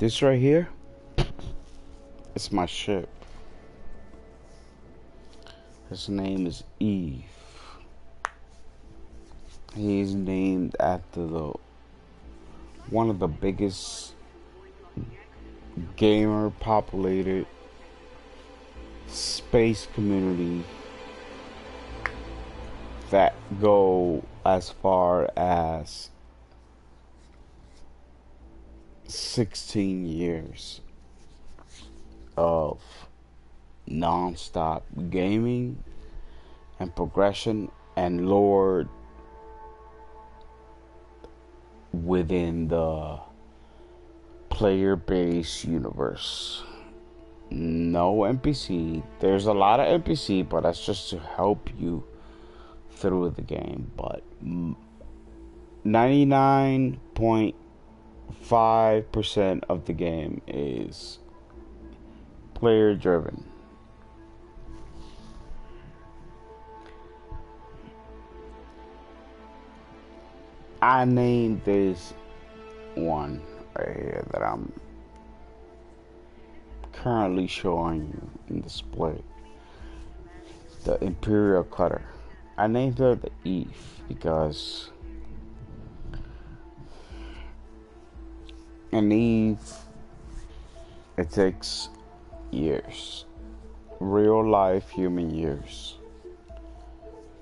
This right here, it's my ship. His name is Eve. He's named after the one of the biggest gamer populated space community that go as far as 16 years of non-stop gaming and progression and lore within the player-based universe. No NPC. There's a lot of NPC, but that's just to help you through the game. But 99.5% of the game is player driven. I named this one right here that I'm currently showing you in display, the Imperial Cutter. I named her the Eve because an Eve, it takes years, real life human years,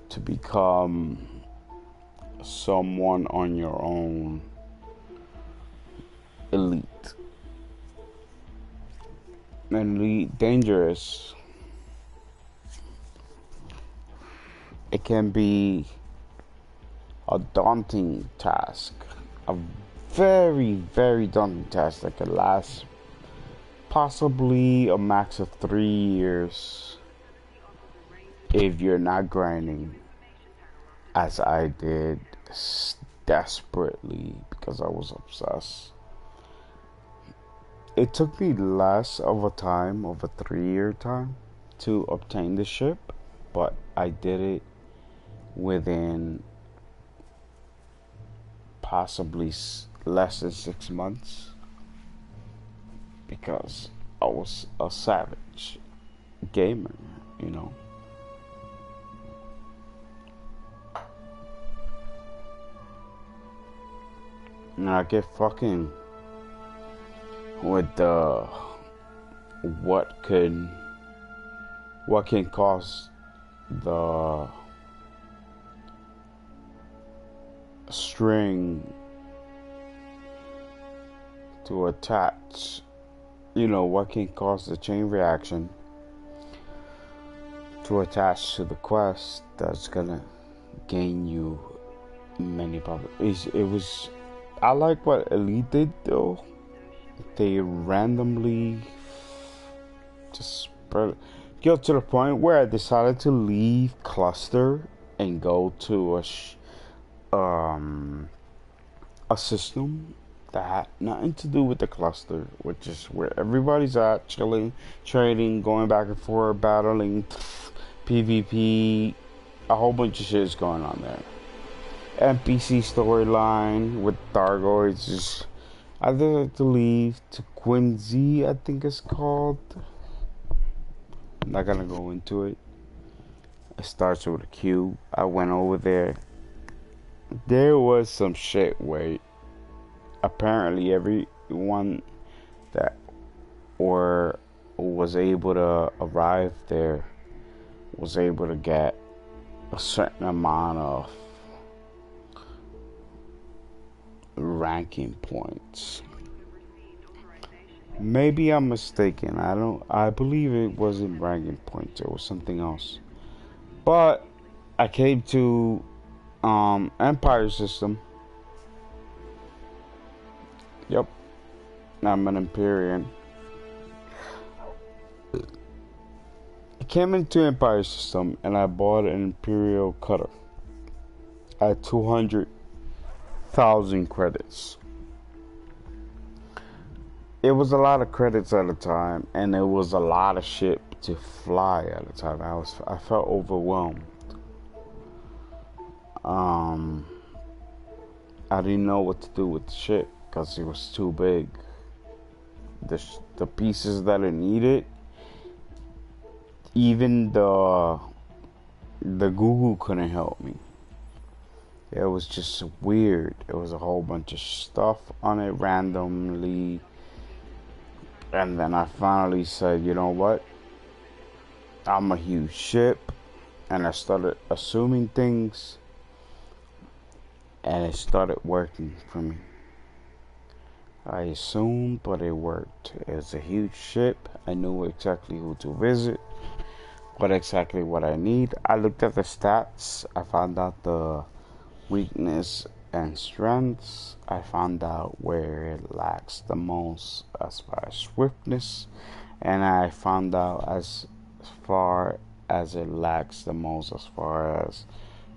to become someone on your own elite. Elite dangerous. It can be a daunting task, a very, very daunting task that could last possibly a max of 3 years if you're not grinding as I did desperately because I was obsessed. It took me less of a time, of a 3-year time, to obtain the ship, but I did it within possibly less than 6 months because I was a savage gamer, you know. And I get fucking with the what can cause the string to attach, you know, what can cause the chain reaction to attach to the quest that's gonna gain you many problems. It was, I like what Elite did though. They randomly just spread, get to the point where I decided to leave cluster and go to a system that had nothing to do with the cluster, which is where everybody's at, chilling, trading, going back and forth, battling, PvP, a whole bunch of shit is going on there. NPC storyline with Thargoids is, I had to leave to Quincy, I think it's called. I'm not gonna go into it. It starts with a Q. I went over there. There was some shit where apparently everyone that was able to arrive there was able to get a certain amount of ranking points. Maybe I'm mistaken. I believe it wasn't ranking points. It was something else. But I came to Empire system. Yep. I'm an Empyrean. I came into Empire system and I bought an Imperial Cutter at 200,000 credits. It was a lot of credits at the time, and it was a lot of shit to fly at the time. I felt overwhelmed. I didn't know what to do with the ship because it was too big. the pieces that it needed. Even the Google couldn't help me. It was just weird. It was a whole bunch of stuff on it randomly. And then I finally said, you know what? I'm a huge ship. And I started assuming things. And it started working for me. I assumed, but it worked. It was a huge ship. I knew exactly who to visit. What exactly what I need. I looked at the stats. I found out the weakness and strengths. I found out where it lacks the most as far as swiftness, and I found out as far as it lacks the most as far as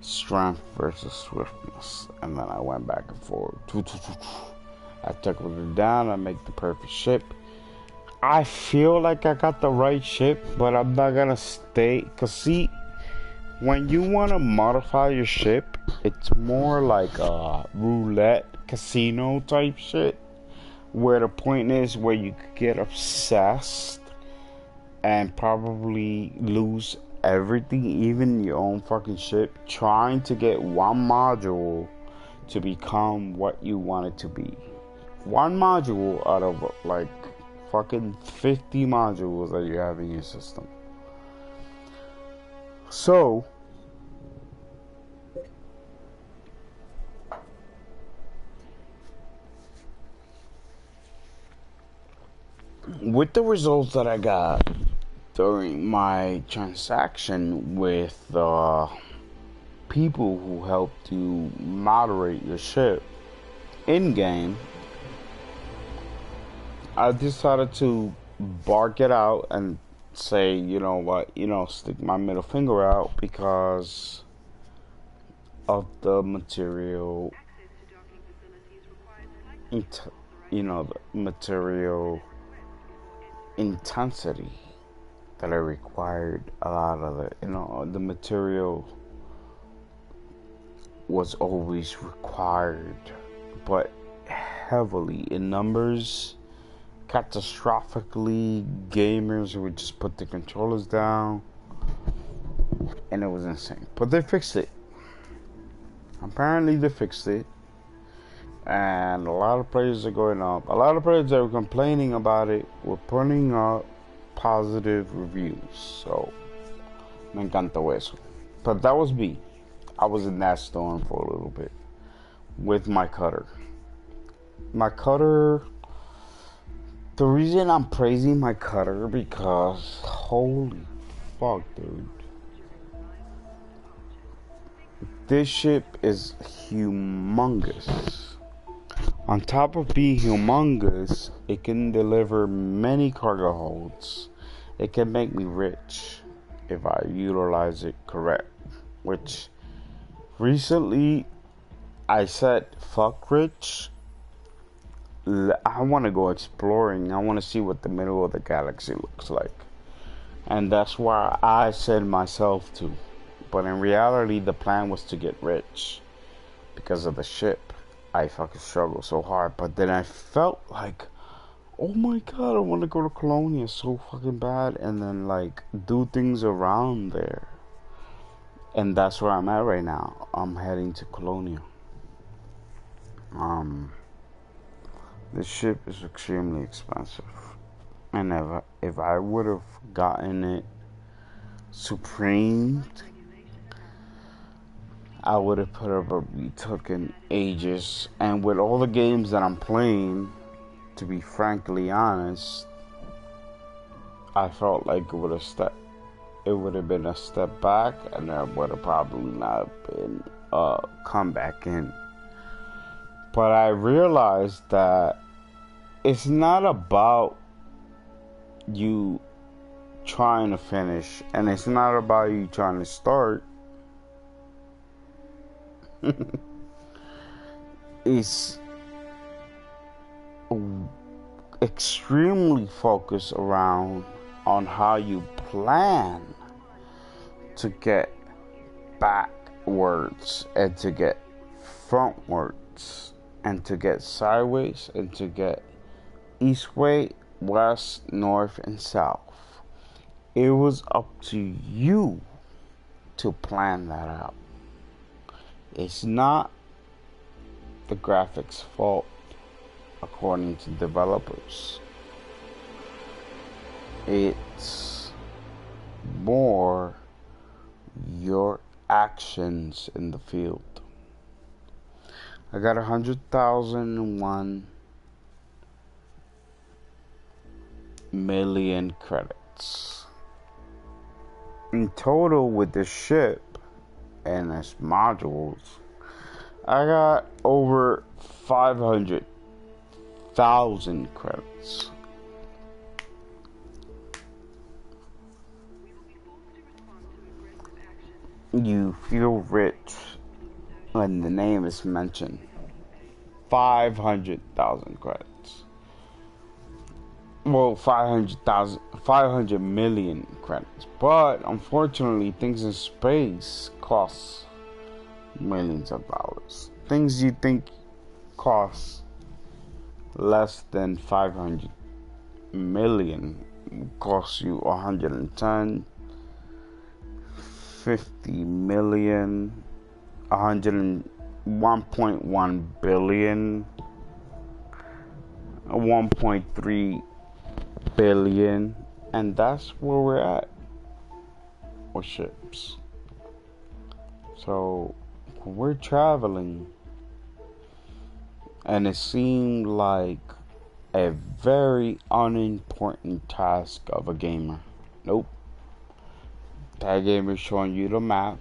strength versus swiftness. And then I went back and forth. I took it down. I make the perfect ship. I feel like I got the right ship, but I'm not gonna stay. Cause see, when you want to modify your ship, it's more like a roulette casino type shit, where the point is where you could get obsessed and probably lose everything, even your own fucking ship, trying to get one module to become what you want it to be. One module out of like fucking 50 modules that you have in your system. So with the results that I got during my transaction with the people who helped you moderate your ship in game, I decided to bark it out and say, you know what, stick my middle finger out because of the material, the material intensity that I required. A lot of it, the material was always required, but heavily in numbers. Catastrophically, gamers would just put the controllers down, and it was insane. But they fixed it. Apparently they fixed it, and a lot of players are going up. A lot of players that were complaining about it were putting up positive reviews. So me encantó eso. But that was me. I was in that storm for a little bit with my cutter. My cutter. The reason I'm praising my cutter because holy fuck, dude. This ship is humongous. On top of being humongous, it can deliver many cargo holds. It can make me rich if I utilize it correct. Which recently I said fuck rich. I want to go exploring. I want to see what the middle of the galaxy looks like. And that's why I said myself to. But in reality, the plan was to get rich. Because of the ship. I fucking struggled so hard. But then I felt like, oh my god, I want to go to Colonia so fucking bad. And then like, do things around there. And that's where I'm at right now. I'm heading to Colonia. This ship is extremely expensive, and if I would have gotten it supremed, I would have probably taken ages. And with all the games that I'm playing, to be frankly honest, I felt like it would have been a step back, and I would have probably not been come back in. But I realized that it's not about you trying to finish, and it's not about you trying to start. It's extremely focused around on how you plan to get backwards and to get frontwards and to get sideways and to get east way west, north, and south. It was up to you to plan that out. It's not the graphics fault, according to developers. It's more your actions in the field. I got 100,001 million credits. In total with the ship and its modules, I got over 500,000 credits. You feel rich when the name is mentioned. 500,000 credits. Well, 500 million credits. But unfortunately, things in space cost millions of dollars. Things you think cost less than 500 million cost you 110, 50 million, 1.1 billion, 1.3 billion, and that's where we're at with ships. So when we're traveling, and it seemed like a very unimportant task of a gamer. Nope. That gamer is showing you the map,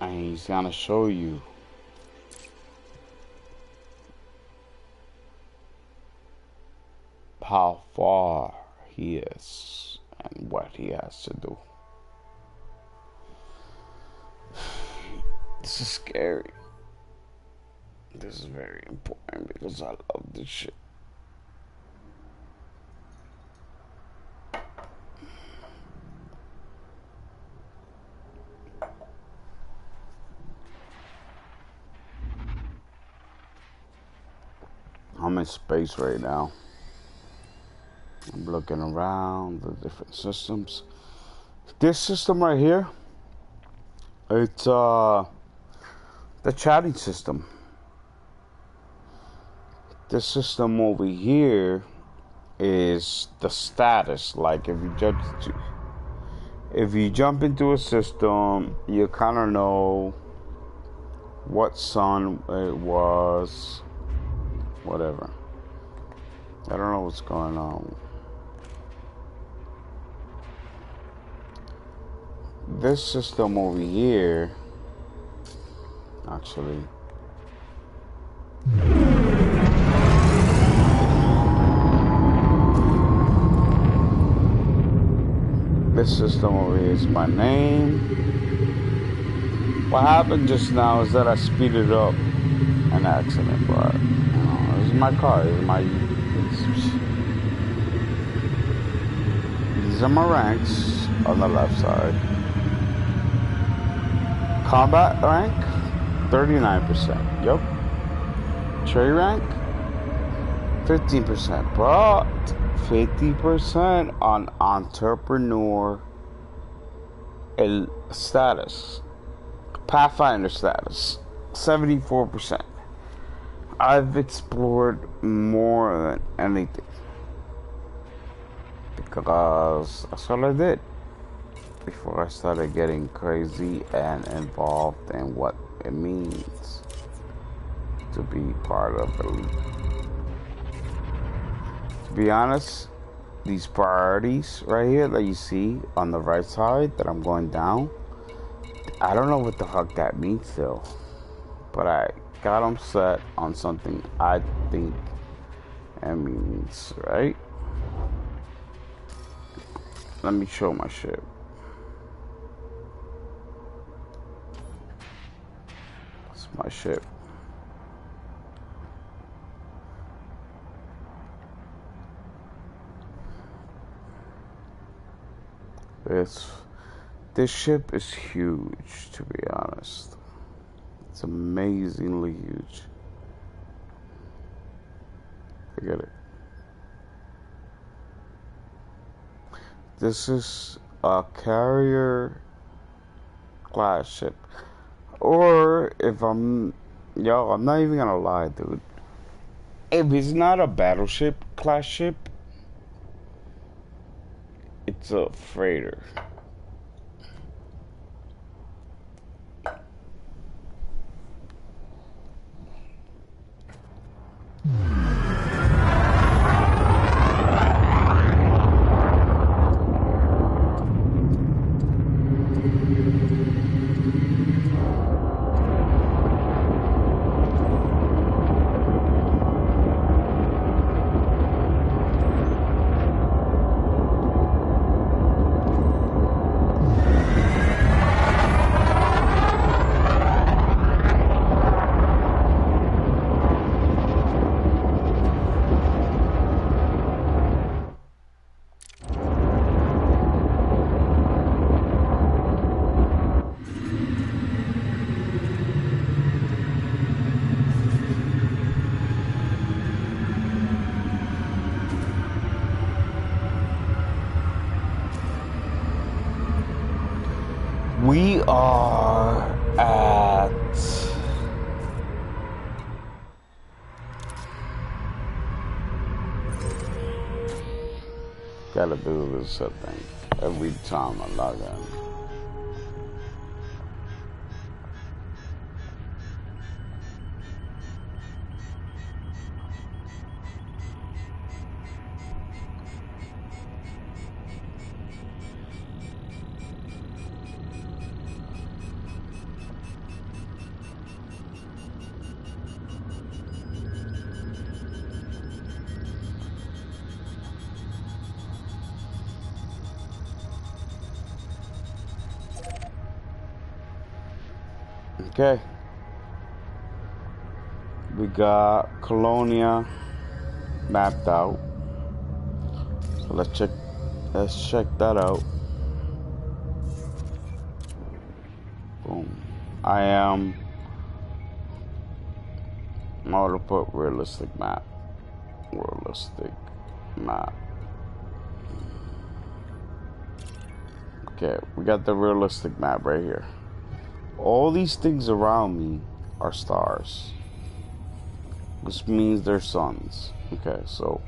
and he's gonna show you how far he is and what he has to do. This is scary. This is very important because I love this shit. I'm in space right now. I'm looking around the different systems. This system right here, it's the chatting system. This system over here is the status. Like if you jump into a system, you kind of know what sun it was, whatever. I don't know what's going on. This system over here, actually, this system over here is my name. What happened just now is that I speeded up an accident, but this is my car. These are my ranks on the left side. Combat rank, 39%. Yup. Trade rank, 15%. But 50% on entrepreneur status. Pathfinder status, 74%. I've explored more than anything because that's all I did before I started getting crazy and involved in what it means to be part of elite. To be honest, these priorities right here that you see on the right side that I'm going down, I don't know what the fuck that means though, but I got them set on something I think it means, right? Let me show my ship. It's my ship. This ship is huge, to be honest. It's amazingly huge. Forget it. This is a carrier class ship. Or if I'm not even gonna lie, dude. If it's not a battleship class ship, it's a freighter. We are at gotta do this I think every time I log in. Okay. We got Colonia mapped out. So let's check that out. Boom. I'm gonna put realistic map. Realistic map. Okay, we got the realistic map right here. All these things around me are stars, which means they're suns. Okay, so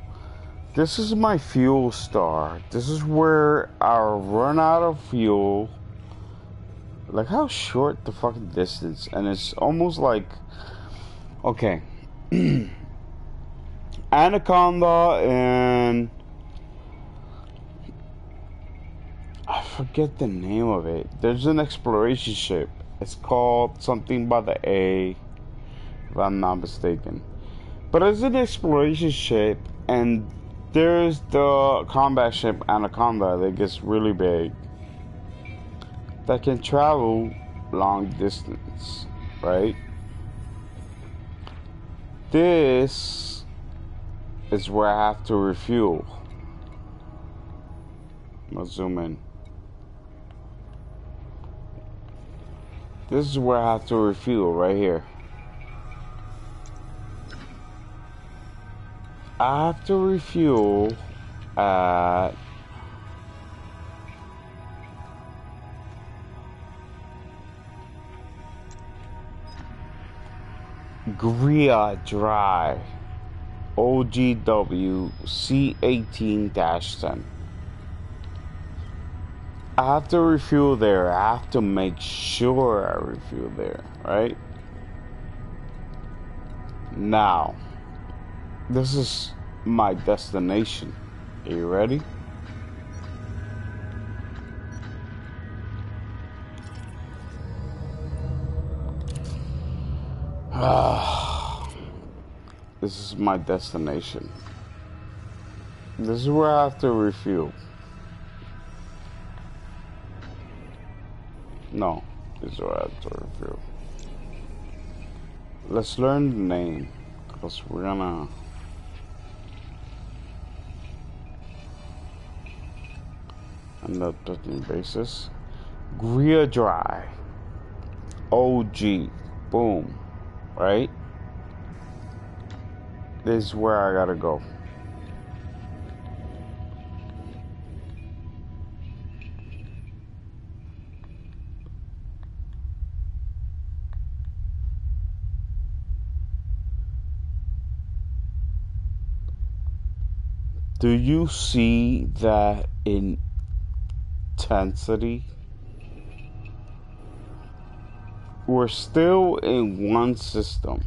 this is my fuel star. This is where I'll run out of fuel. Like how short the fucking distance, and it's almost like, okay, Anaconda and I forget the name of it. There's an exploration ship. It's called something by the A, if I'm not mistaken. But it's an exploration ship, and there's the combat ship Anaconda that gets really big, that can travel long distance, right? This is where I have to refuel. I'm gonna zoom in. This is where I have to refuel, right here. I have to refuel at Gria Dry, OGW C18-10. I have to refuel there. I have to make sure I refuel there, right? Now, this is my destination. Are you ready? This is my destination. This is where I have to refuel. No, this is where I have to refuel. Let's learn the name, because we're gonna end up touching bases. Gria Dry, OG, boom, right? This is where I gotta go. Do you see that intensity? We're still in one system.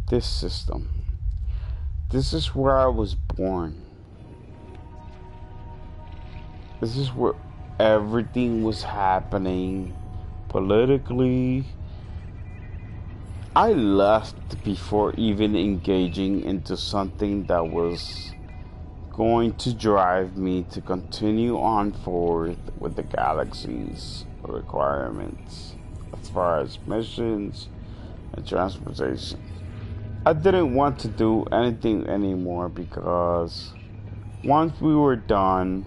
This system. This is where I was born. This is where everything was happening politically. I left before even engaging into something that was going to drive me to continue on forward with the galaxy's requirements as far as missions and transportation. I didn't want to do anything anymore because once we were done,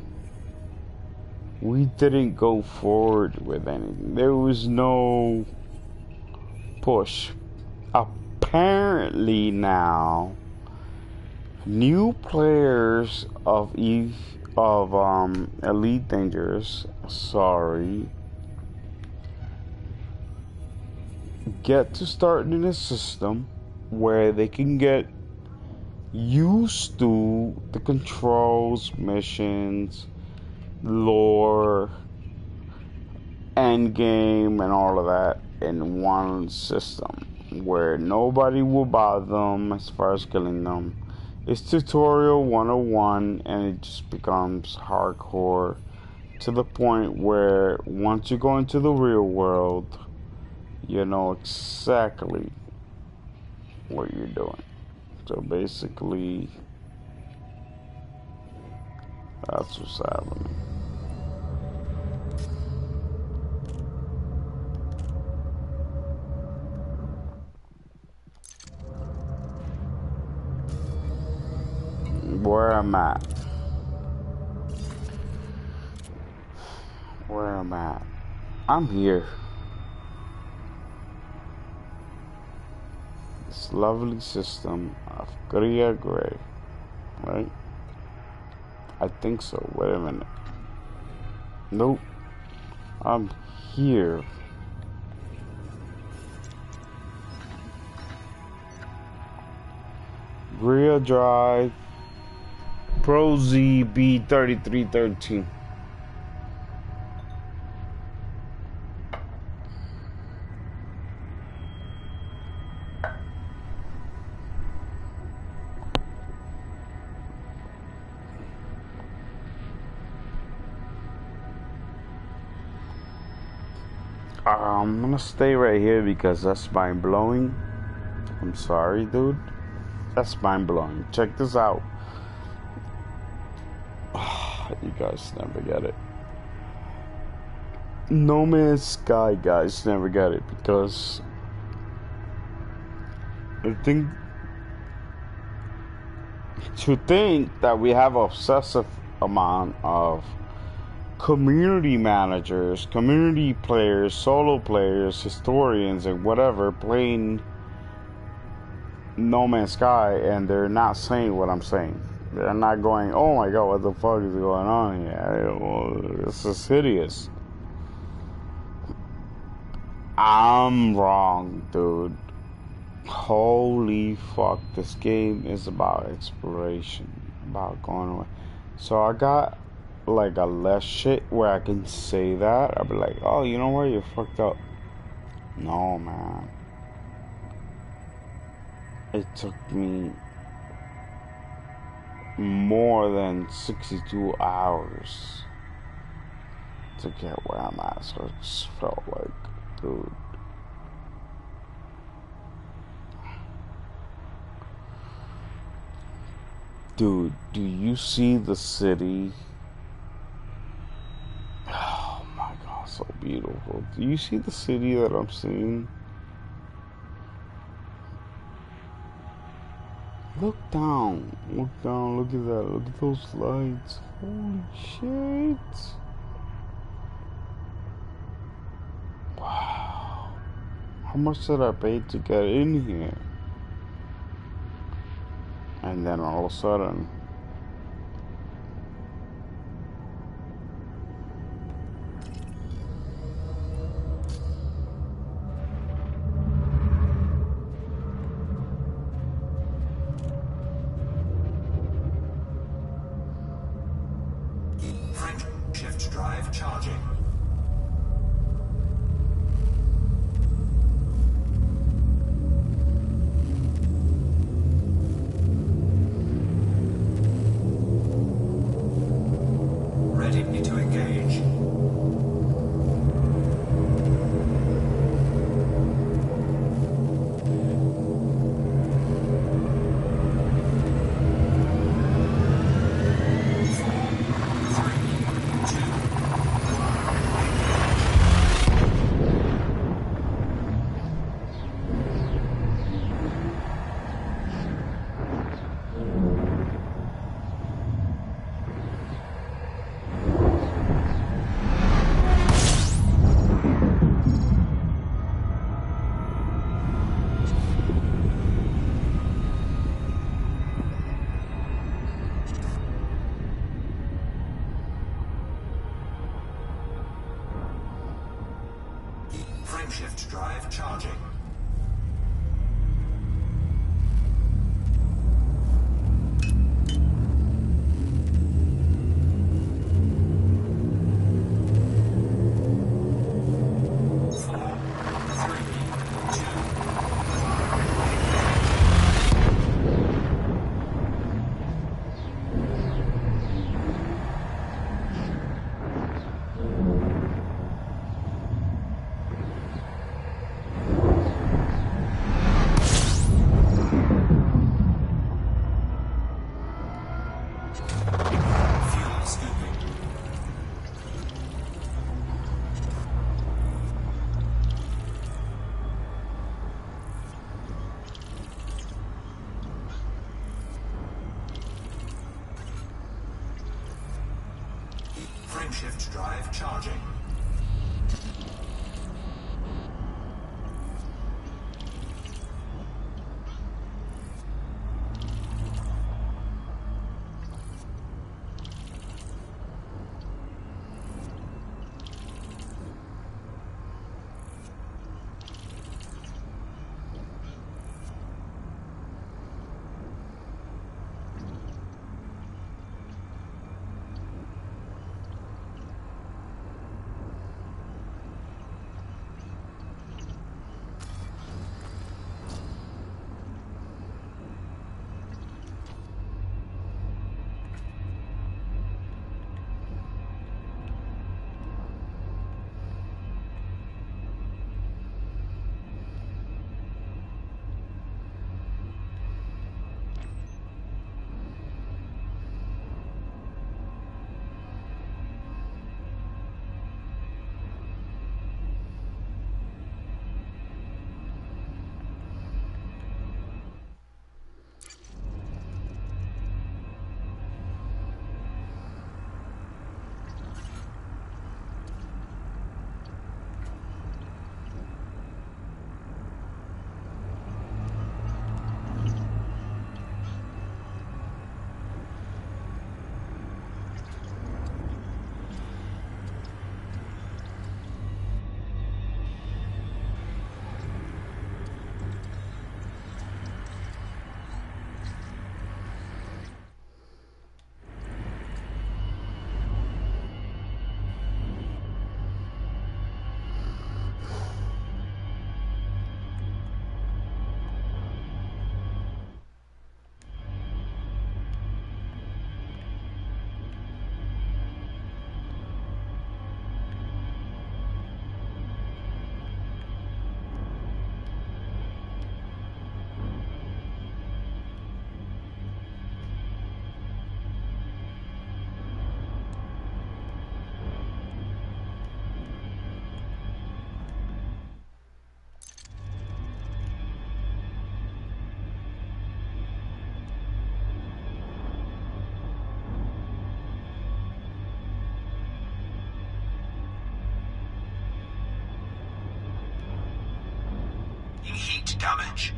we didn't go forward with anything. There was no push. Apparently now, new players of Elite Dangerous, get to start in a system where they can get used to the controls, missions, lore, end game, and all of that in one system where nobody will bother them as far as killing them. It's tutorial 101 and it just becomes hardcore to the point where once you go into the real world, you know exactly what you're doing. So basically, that's what's happening. Where I'm at. Where I'm at. I'm here. This lovely system of Korea Gray. Right? I think so. Wait a minute. Nope. I'm here. Real Drive Pro ZB 3313. I'm gonna stay right here because that's mind blowing. I'm sorry, dude. That's mind blowing. Check this out. You guys never get it. No Man's Sky guys never get it because I think to think that we have obsessive amount of community managers, community players, solo players, historians, and whatever playing No Man's Sky, and they're not saying what I'm saying. They're not going, oh my god, what the fuck is going on here? This is hideous. I'm wrong, dude. Holy fuck, this game is about exploration, about going away. So I got like a less shit where I can say that. I'll be like, oh, you know what, you're fucked up. No, man. It took me more than 62 hours to get where I'm at. So it just felt like, dude. Dude, do you see the city? Oh my god, so beautiful. Do you see the city that I'm seeing? Look down, look at that, look at those lights. Holy shit. Wow. How much did I pay to get in here? And then all of a sudden, Frame shift drive charging. Ready to engage. Frame shift drive charging. Fuel scooping. Frame shift drive charging. Heat damage.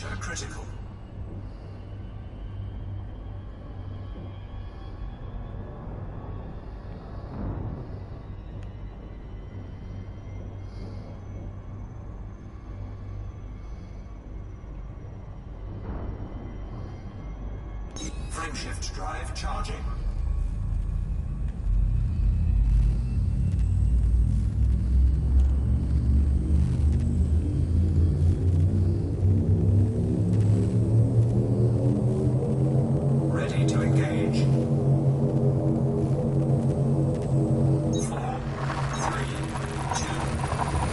Pressure critical. Frameshift drive charging. Ready to engage. 4, 3, 2, 1.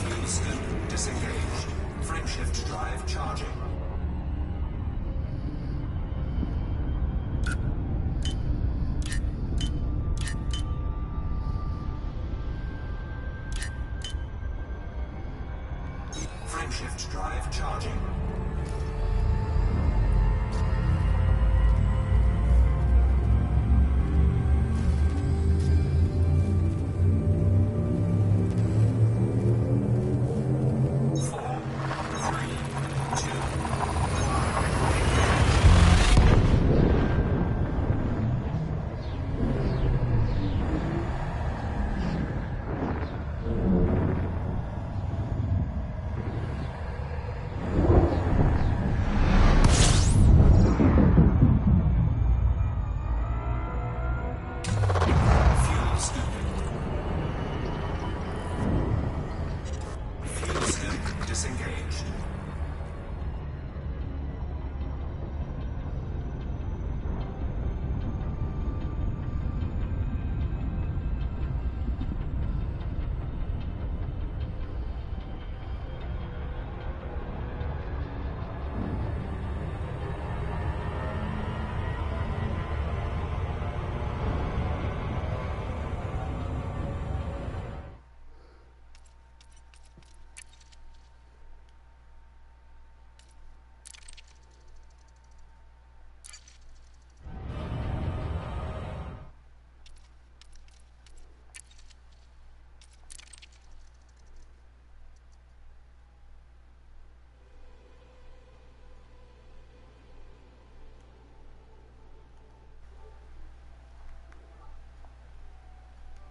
Fuel scoop disengaged. Frameshift drive charging. Frameshift drive charging.